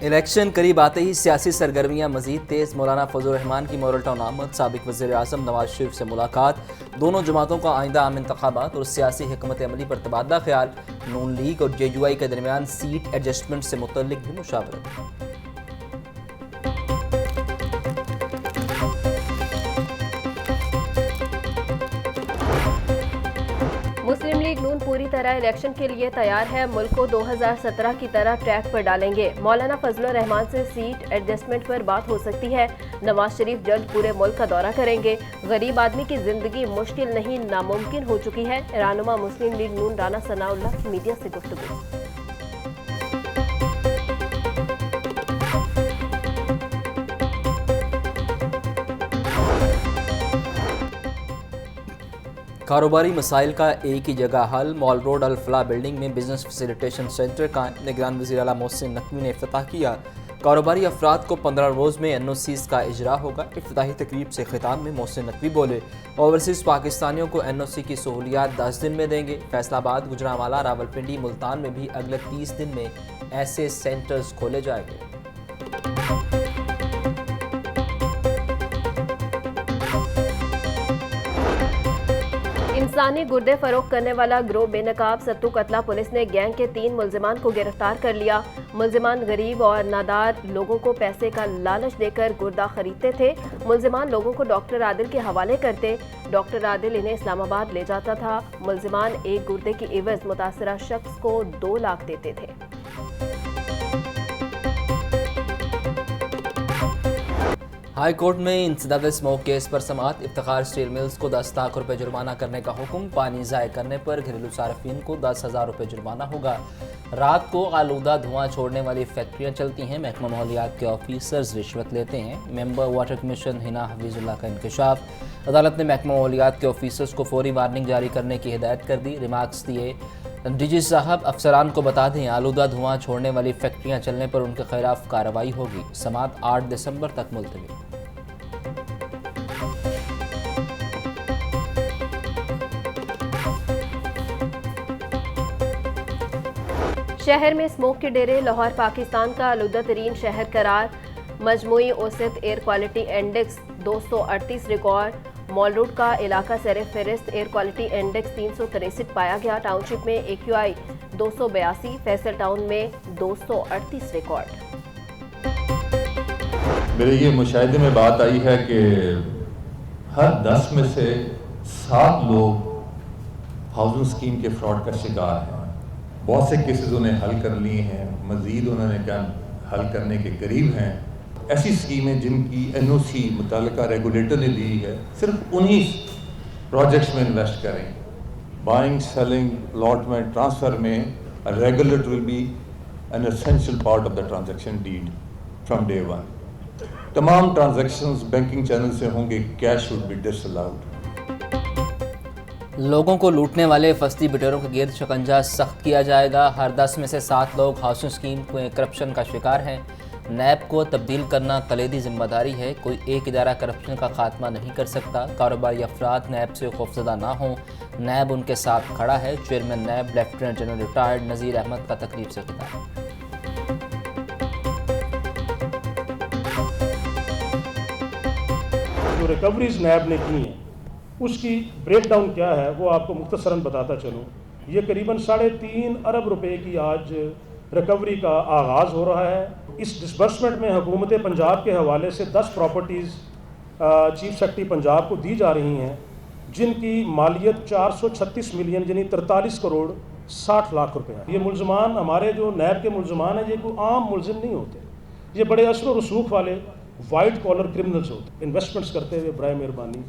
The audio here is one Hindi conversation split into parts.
इलेक्शन करीब आते ही सियासी सरगर्मियां मजीद तेज। मौलाना फजल रहमान की मॉरल टाउन आमद, साबिक वज़ीर आज़म नवाज शरीफ से मुलाकात, दोनों जमातों का आइंदा आम इंतखाबात और सियासी हिकमत अमली पर तबादला ख्याल। नून लीग और JUI के दरमियान सीट एडजस्टमेंट से मुतल्लिक भी मुशावरत। मुस्लिम लीग नून पूरी तरह इलेक्शन के लिए तैयार है, मुल्क को 2017 की तरह ट्रैक पर डालेंगे। मौलाना फजल रहमान से सीट एडजस्टमेंट पर बात हो सकती है। नवाज शरीफ जल्द पूरे मुल्क का दौरा करेंगे। गरीब आदमी की जिंदगी मुश्किल नहीं नामुमकिन हो चुकी है। रहनुमा मुस्लिम लीग नून राना सनाउल्लाह की मीडिया से गुफ्तगू। कारोबारी मसाइल का एक ही जगह हल। मॉल रोड अल फलाह बिल्डिंग में बिजनेस फैसिलिटेशन सेंटर का निगरान वज़ीर आला मोहसिन नकवी ने इफ्तिताह किया। कारोबारी अफराद को 15 रोज़ में NOCs का इजरा होगा। इफ्तिताही तकरीब से खिताब में मोहसिन नकवी बोले, ओवरसीज़ पाकिस्तानियों को NOC की सहूलियात 10 दिन में देंगे। फैसलाबाद, गुजरांवाला, रावलपिंडी, मुल्तान में भी अगले 30 दिन में ऐसे सेंटर्स खोले जाएंगे। इंसानी गुर्दे फरोख्त करने वाला गिरोह बेनकाब सत्तू कतला पुलिस ने गैंग के 3 मुल्जिमान को गिरफ्तार कर लिया। मुल्जिमान गरीब और नादार लोगों को पैसे का लालच देकर गुर्दा खरीदते थे। मुल्जिमान लोगों को डॉक्टर आदिल के हवाले करते। डॉक्टर आदिल इन्हें इस्लामाबाद ले जाता था। मुल्जिमान एक गुर्दे की एवज मुतासरा शख्स को 2 लाख देते थे। हाई कोर्ट में इंसदाद स्मोक केस पर समाअत। इफ्तिखार स्टील मिल्स को 10 लाख रुपये जुर्माना करने का हुक्म। पानी ज़ाय करने पर घरेलू सार्फिन को 10,000 रुपये जुर्माना होगा। रात को आलूदा धुआं छोड़ने वाली फैक्ट्रियाँ चलती हैं। महकमा माहौलियात के ऑफिसर्स रिश्वत लेते हैं। Member water commission Hina Hafizullah का इंकशाफ। अदालत ने महकमा माहौलियात के ऑफिसर्स को फौरी वार्निंग जारी करने की हिदायत कर दी। रिमार्क्स दिए, DG साहब अफसरान को बता दें आलूदा धुआं छोड़ने वाली फैक्ट्रियाँ चलने पर उनके खिलाफ कार्रवाई होगी। समाअत 8 दिसंबर तक मुलतवी। शहर में स्मोक के डेरे। लाहौर पाकिस्तान का आलूदा तरीन शहर करार। मजमूई औसत air quality index 238 record. Mall road का इलाका सर फहरिस्त एयर क्वालिटी इंडेक्स 363 पाया गया। टाउनशिप में AQI 282, फैसल टाउन में 238 रिकॉर्ड। मेरे ये मुशाहिदे में बात आई है कि हर 10 में से 7 लोग हाउसिंग स्कीम के फ्रॉड का शिकार हैं। बहुत से केसेस उन्हें हल कर लिए हैं, मज़ीद उन्होंने क्या हल करने के करीब हैं। ऐसी स्कीमें जिनकी NOC मुतल्लिका रेगुलेटर ने दी है, सिर्फ उन्हीं प्रोजेक्ट्स में इन्वेस्ट करें। बाइंग, सेलिंग, अलॉटमेंट, ट्रांसफ़र में regulator will be an essential part of the transaction deed from day 1। तमाम ट्रांजैक्शंस बैंकिंग चैनल से होंगे। Cash would be disallowed. लोगों को लूटने वाले फस्ती बिटरों के गिर्द शिकंजा सख्त किया जाएगा। हर 10 में से 7 लोग हाउसिंग स्कीम में करप्शन का शिकार हैं। नैब को तब्दील करना कलीदी जिम्मेदारी है। कोई एक इदारा करप्शन का खात्मा नहीं कर सकता। कारोबारी अफराद नैब से खौफजदा ना हों। नैब उनके साथ खड़ा है। चेयरमैन नैब लेफ्टिनेंट जनरल रिटायर्ड नज़ीर अहमद का तकरीब से खिताब। जो रिकवरीज नैब ने की हैं उसकी ब्रेकडाउन क्या है वो आपको मुख्तसरन बताता चलूँ। ये करीबन 3.5 अरब रुपए की आज रिकवरी का आगाज़ हो रहा है। इस डिसबर्समेंट में हुकूमत पंजाब के हवाले से 10 प्रॉपर्टीज़ चीफ सेक्रेटरी पंजाब को दी जा रही हैं, जिनकी मालियत 436 मिलियन यानी 43 करोड़ 60 लाख रुपए है। ये मुल्ज़मान, हमारे जो नैब के मुल्ज़मान हैं, ये कोई आम मुल्ज़िम नहीं होते। ये बड़े असर व रसूख वाले वाइट कॉलर क्रिमिनल्स होते। इन्वेस्टमेंट्स करते हुए बराए मेहरबानी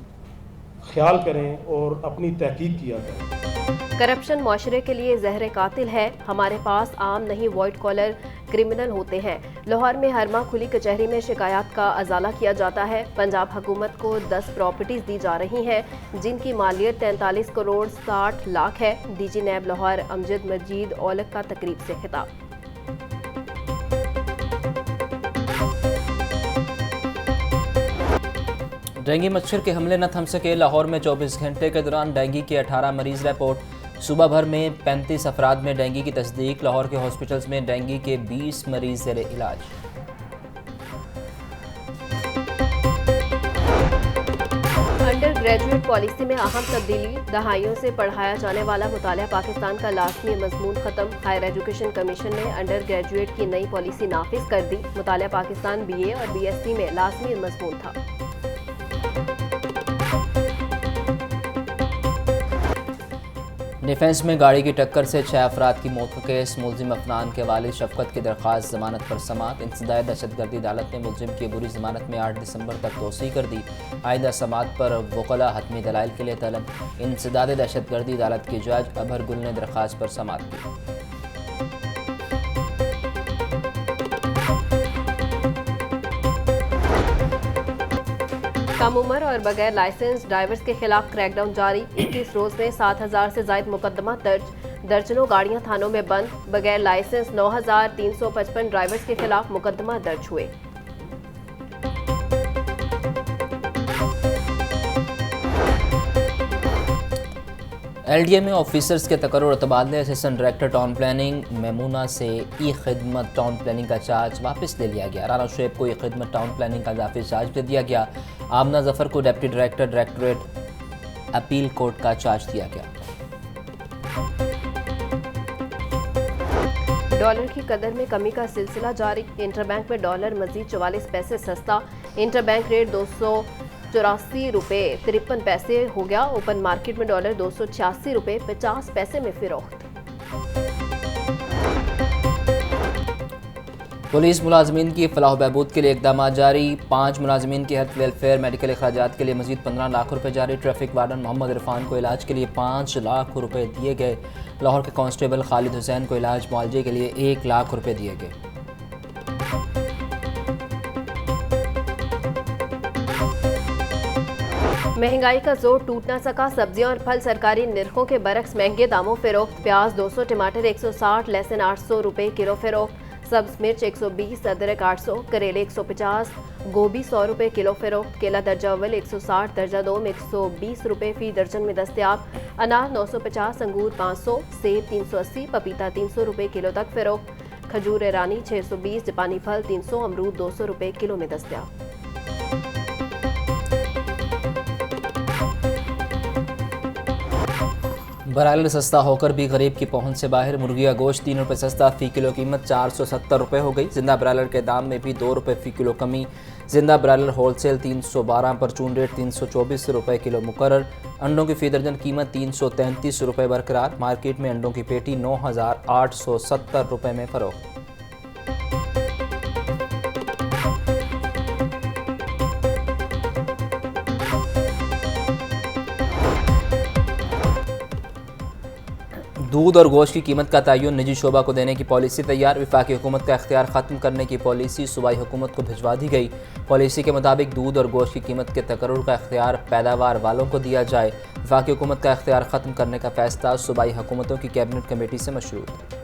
ख्याल करें और अपनी तहकीक किया करें। करप्शन माशरे के लिए जहर कातिल है। हमारे पास आम नहीं वाइट कॉलर क्रिमिनल होते हैं। लाहौर में हर माह खुली कचहरी में शिकायत का अजाला किया जाता है। पंजाब हुकूमत को 10 प्रॉपर्टीज दी जा रही हैं, जिनकी मालियत 43 करोड़ 60 लाख है। DG नैब लाहौर अमजद मजीद औलक का तकरीब से खिताब। डेंगू मच्छर के हमले न थम सके। लाहौर में 24 घंटे के दौरान डेंगू के 18 मरीज रिपोर्ट। सुबह भर में 35 अफराद में डेंगू की तस्दीक। लाहौर के हॉस्पिटल्स में डेंगू के 20 मरीज ज़ेर इलाज। अंडर ग्रेजुएट पॉलिसी में अहम तब्दीली, दहाइयों से पढ़ाया जाने वाला मुतालिया पाकिस्तान का लाजमी मजमून खत्म। हायर एजुकेशन कमीशन ने अंडर ग्रेजुएट की नई पॉलिसी नाफिज कर दी। मुतालिया पाकिस्तान BA और BSc में लाजमी मजमून था। डिफेंस में गाड़ी की टक्कर से 6 अफराद की मौत का केस, मुलजिम अफनान के वालिद शफकत की दरख्वास्त जमानत पर समाअत। इंसदाद दहशतगर्दी अदालत ने मुलजिम की अबूरी जमानत में 8 दिसंबर तक तोसी कर दी। आइंदा समाअत पर वकला हतमी दलाइल के लिए तलब। इंसदाद दहशतगर्दी अदालत की जज अबहर गुल ने दरख्वास्त पर समाअत की। कम उम्र और बगैर लाइसेंस ड्राइवर्स के खिलाफ क्रैकडाउन जारी। 21 रोज में 7,000 से ज्यादा मुकदमा दर्ज। दर्जनों गाड़ियां थानों में बंद। बगैर लाइसेंस 9,355 ड्राइवर्स के खिलाफ मुकदमा दर्ज हुए। LDA में ऑफिसर्स के तकर्रुर और तबादले। Assistant director town planning Maimuna से ई खिदमत टाउन प्लानिंग का चार्ज वापस ले लिया गया। राना शुएब को ई खिदमत टाउन प्लानिंग का इजाफी चार्ज दे दिया गया। आमना जफर को deputy director directorate appeal court का चार्ज दिया गया। डॉलर की कदर में कमी का सिलसिला जारी। इंटरबैंक में डॉलर मजीद 44 पैसे सस्ता। इंटरबैंक रेट 284 रुपये 53 पैसे हो गया। ओपन मार्केट में डॉलर 286 रुपये 50 पैसे में फिरोख्त। पुलिस मुलाजमीन की फलाह बहबूद के लिए इकदाम जारी। 5 मुलाजमीन के हेल्थ वेलफेयर मेडिकल अखराजात के लिए मजीद 15 लाख रुपए जारी। ट्रैफिक वार्डन मोहम्मद इरफान को इलाज के लिए 5 लाख रुपए दिए गए। लाहौर के कांस्टेबल खालिद हुसैन को इलाज मुआवजे के लिए 1 लाख रुपए दिए गए। महंगाई का जोर टूट न सका। सब्जियां और फल सरकारी निर्खों के बरक्स महंगे दामों फिरोख्त। प्याज 200, टमाटर 160, लहसुन 800 रुपये किलो फिरोख्त। सब्ज मिर्च 120, अदरक 800, करेले 150, गोभी 100 रुपये किलो फिरोख्त। केला दर्जा अव्वल 160, दर्जा 2 में 120 रुपये फी दर्जन में दस्तयाब। अनार 950, अंगूर 500, सेब 380, पपीता 300 रुपये किलो तक फिरोख्त। खजूर ईरानी 620, जापानी फल 300, अमरूद 200 रुपये किलो में दस्तयाब। ब्रायलर सस्ता होकर भी गरीब की पहुंच से बाहर। मुर्गिया गोश्त 3 रुपये सस्ता, फ़ी किलो कीमत 470 रुपये हो गई। जिंदा ब्रायलर के दाम में भी 2 रुपये फ़ी किलो कमी। जिंदा ब्रायलर होलसेल 312, परचून रेट 324 रुपये किलो मुकर्रर। अंडों की फ़ी दर्जन कीमत 333 रुपये बरकरार। मार्केट में अंडों की पेटी 9,870 रुपये में फ़रोख्त। दूध और गोश्त की कीमत का तयन निजी शोबा को देने की पॉलिसी तैयार। वफाकी हुकूमत का इख्तियार ख़त्म करने की पॉलिसी सूबाई हुकूमत को भिजवा दी गई। पॉलिसी के मुताबिक दूध और गोश्त की कीमत के तकर्रुर का इख्तियार पैदावार वालों को दिया जाए। वफाकी हुकूमत का इख्तियार ख़त्म करने का फैसला सूबाई हुकूमतों की कैबिनेट कमेटी से मशरूत।